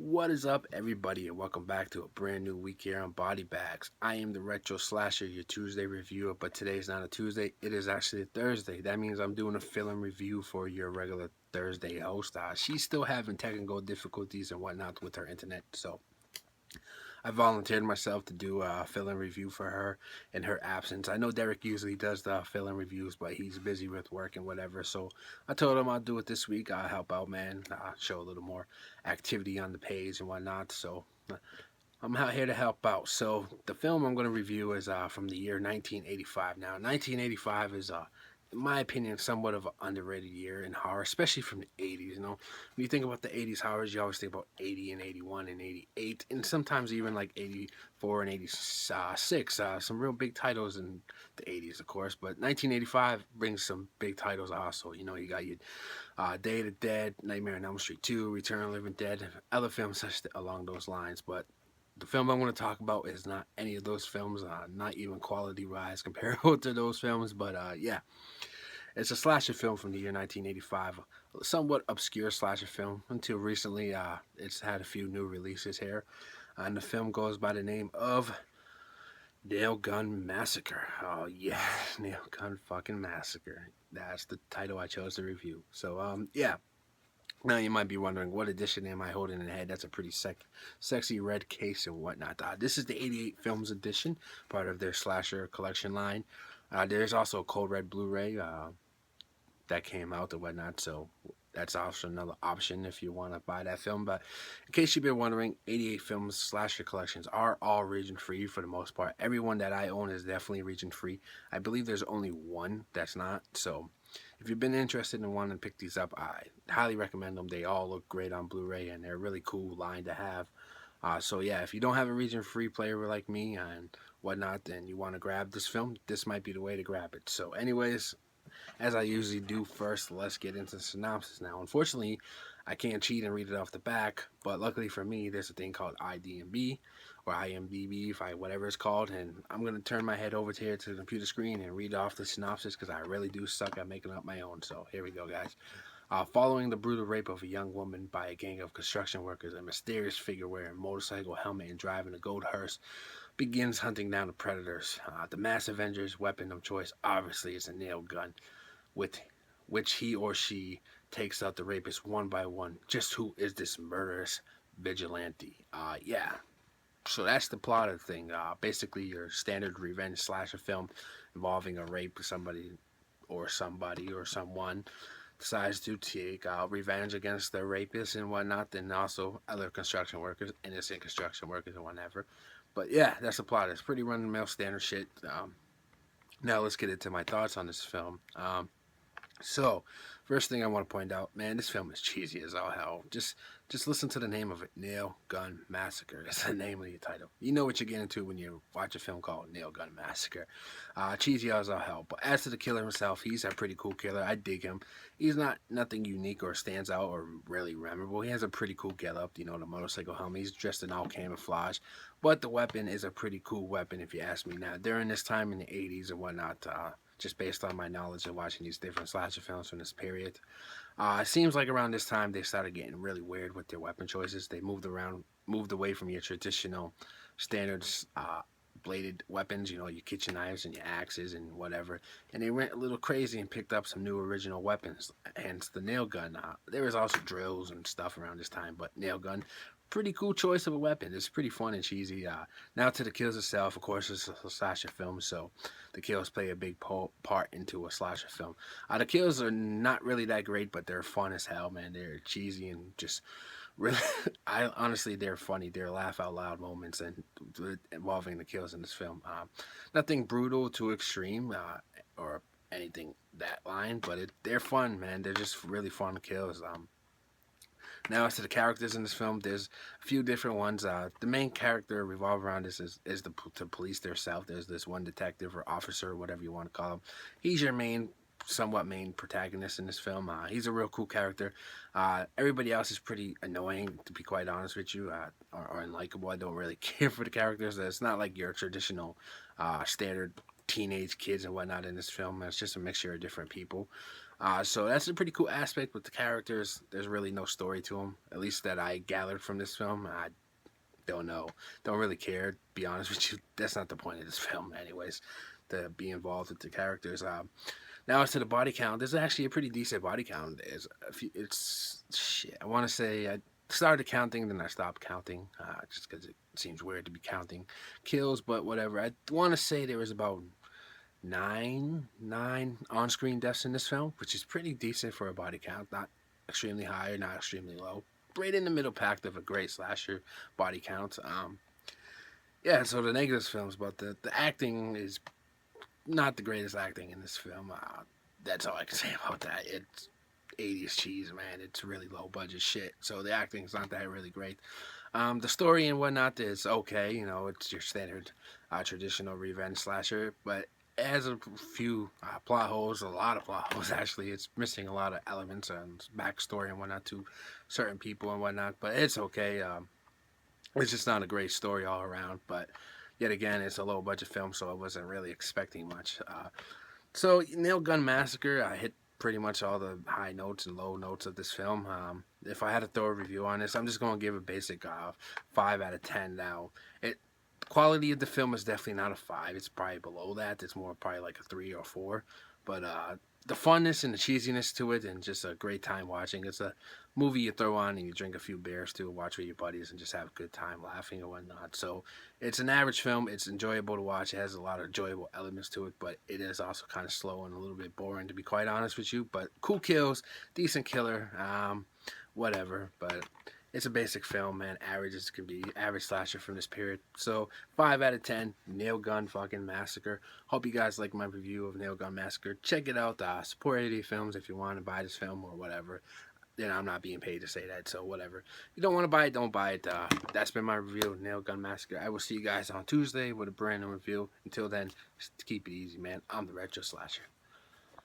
What is up, everybody, and welcome back to a brand new week here on Body Bags. I am the Retro Slasher, your Tuesday reviewer, but today's not a Tuesday, it is actually a Thursday. That means I'm doing a film review for your regular Thursday host. She's still having technical difficulties and whatnot with her internet, so I volunteered myself to do a fill-in review for her in her absence. I know Derek usually does the fill-in reviews, but he's busy with work and whatever. So I told him I'll do it this week. I'll help out, man. Show a little more activity on the page and whatnot. So I'm out here to help out. So the film I'm going to review is from the year 1985. Now, 1985 is in my opinion, somewhat of an underrated year in horror, especially from the 80s. You know, when you think about the 80s horrors, you always think about 80 and 81 and 88, and sometimes even like 84 and 86. Some real big titles in the 80s, of course, but 1985 brings some big titles also. You know, you got your Day of the Dead, Nightmare on Elm Street 2, Return of the Living Dead, other films such along those lines, but the film I want to talk about is not any of those films, not even quality wise comparable to those films. But yeah, it's a slasher film from the year 1985, a somewhat obscure slasher film until recently. It's had a few new releases here, and the film goes by the name of Nail Gun Massacre. Oh yeah, Nail Gun fucking Massacre. That's the title I chose to review. So yeah. Now you might be wondering, what edition am I holding in the head? That's a pretty sexy red case and whatnot. This is the 88 Films edition, part of their slasher collection line. There's also a Cold Red Blu-ray that came out and whatnot, so that's also another option if you want to buy that film. But in case you've been wondering, 88 Films slasher collections are all region free for the most part. Everyone that I own is definitely region free. I believe there's only one that's not, so if you've been interested in wanting to pick these up, I highly recommend them. They all look great on Blu-ray, and they're a really cool line to have. So yeah, if you don't have a region-free player like me and whatnot, and you want to grab this film, this might be the way to grab it. So, anyways, as I usually do, first let's get into the synopsis. Now, unfortunately, I can't cheat and read it off the back, but luckily for me, there's a thing called IDMB or IMDb, if I whatever it's called, and I'm gonna turn my head over here to the computer screen and read off the synopsis because I really do suck at making up my own. So here we go, guys. Following the brutal rape of a young woman by a gang of construction workers, a mysterious figure wearing a motorcycle helmet and driving a gold hearse begins hunting down the predators. The mass avenger's weapon of choice obviously is a nail gun, with which he or she takes out the rapist one by one. Just who is this murderous vigilante? Yeah. So that's the plot of the thing. Basically, your standard revenge slasher film involving a rape of somebody or someone decides to take revenge against the rapist and whatnot, and also other construction workers, innocent construction workers and whatever. But yeah, that's the plot. It's pretty run of the mill standard shit. Now let's get into my thoughts on this film. So, first thing I want to point out, man, this film is cheesy as all hell. Just listen to the name of it, Nail Gun Massacre. That's the name of the title. You know what you're getting into when you watch a film called Nail Gun Massacre. Cheesy as all hell. But as to the killer himself, he's a pretty cool killer. I dig him. He's not nothing unique or stands out or really memorable. He has a pretty cool get up. You know, the motorcycle helmet. He's dressed in all camouflage. But the weapon is a pretty cool weapon, if you ask me. Now, during this time in the 80s and whatnot, just based on my knowledge of watching these different slasher films from this period. It seems like around this time they started getting really weird with their weapon choices. They moved away from your traditional standards bladed weapons, you know, your kitchen knives and your axes and whatever. And they went a little crazy and picked up some new original weapons, hence the nail gun. There was also drills and stuff around this time, but nail gun, pretty cool choice of a weapon. It's pretty fun and cheesy. Now to the kills itself, of course, it's a slasher film, so the kills play a big part into a slasher film. The kills are not really that great, but they're fun as hell, man. They're cheesy and just really, I honestly, they're funny. They're laugh out loud moments and involving the kills in this film. Nothing brutal to extreme or anything that line, but they're fun, man. They're just really fun kills. Now, as to the characters in this film, there's a few different ones. The main character revolve around this is the police themselves. There's this one detective or officer, or whatever you want to call him. He's your somewhat main protagonist in this film. He's a real cool character. Everybody else is pretty annoying, to be quite honest with you, or unlikable. I don't really care for the characters. It's not like your traditional standard teenage kids and whatnot in this film. It's just a mixture of different people. So that's a pretty cool aspect with the characters. There's really no story to them, at least that I gathered from this film. I don't know, don't really care. To be honest with you, that's not the point of this film, anyways. To be involved with the characters. Now as to the body count, there's actually a pretty decent body count. There's a few, it's shit. I want to say I started counting, then I stopped counting, just because it seems weird to be counting kills. But whatever. I want to say there was about nine on-screen deaths in this film, which is pretty decent for a body count. Not extremely high or not extremely low. Right in the middle pack of a great slasher body count. Yeah. So the negatives films, but the acting is not the greatest acting in this film. That's all I can say about that. It's 80s cheese, man. It's really low budget shit. So the acting is not that really great. The story and whatnot is okay. You know, it's your standard traditional revenge slasher, but it has a few plot holes, a lot of plot holes actually. It's missing a lot of elements and backstory and whatnot to certain people and whatnot, but it's okay. It's just not a great story all around, but yet again, it's a low budget film, so I wasn't really expecting much. So Nail Gun Massacre, I hit pretty much all the high notes and low notes of this film. If I had to throw a review on this, I'm just going to give a basic 5 out of 10. Now, quality of the film is definitely not a 5. It's probably below that. It's more probably like a 3 or 4. But the funness and the cheesiness to it, and just a great time watching. It's a movie you throw on and you drink a few beers to, watch with your buddies, and just have a good time laughing and whatnot. So it's an average film. It's enjoyable to watch. It has a lot of enjoyable elements to it, but it is also kind of slow and a little bit boring, to be quite honest with you. But cool kills, decent killer, whatever. But it's a basic film, man. Average as can be. Average slasher from this period. So 5 out of 10. Nail Gun fucking Massacre. Hope you guys like my review of Nail Gun Massacre. Check it out. Support 80 films if you want to buy this film or whatever. Then I'm not being paid to say that, so whatever. If you don't want to buy it, don't buy it. That's been my review of Nail Gun Massacre. I will see you guys on Tuesday with a brand new review. Until then, just keep it easy, man. I'm the Retro Slasher.